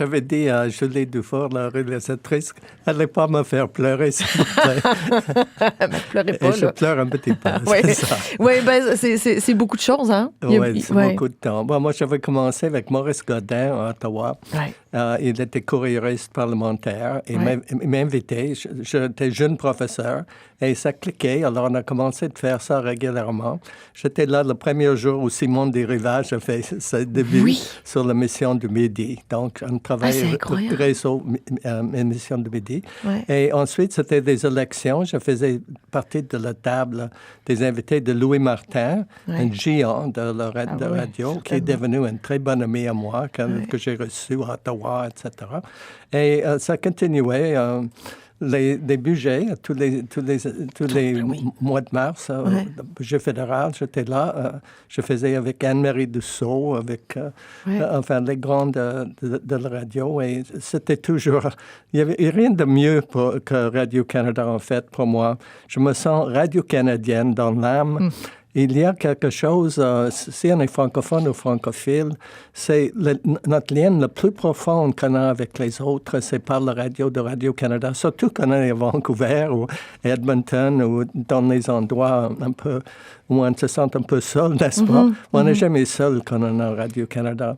J'avais dit à Julie Dufour, la réalisatrice, elle n'allait pas me faire pleurer, s'il vous plaît. Pleurez pas, Et je pleure un petit peu, oui, c'est ça. Oui, ben, c'est beaucoup de choses, hein? Oui, c'est beaucoup de temps. Bon, moi, j'avais commencé avec Maurice Godin à Ottawa. Ouais. Il était courriériste parlementaire. Il m'a invité. J'étais jeune professeur et ça cliquait. Alors, on a commencé de faire ça régulièrement. J'étais là le premier jour où Simon Desrivages a fait ses débuts sur l'émission du midi. Donc, on travaillait réseau émission du midi. Ouais. Et ensuite, c'était des élections. Je faisais partie de la table des invités de Louis Martin, un géant de la radio, qui est devenu un très bon ami à moi, que j'ai reçu à Ottawa, etc. Et ça continuait. Les budgets, tous les mois de mars, le budget fédéral, j'étais là. Je faisais avec Anne-Marie Dussault, avec enfin les grandes de la radio. Et c'était toujours... Il n'y avait rien de mieux que Radio-Canada, en fait, pour moi. Je me sens radio-canadienne dans l'âme. Il y a quelque chose, si on est francophone ou francophile, c'est notre lien le plus profond qu'on a avec les autres, c'est par la radio de Radio-Canada, surtout quand on est à Vancouver ou Edmonton ou dans les endroits un peu où on se sent un peu seul, n'est-ce pas? On n'est jamais seul quand on est à Radio-Canada.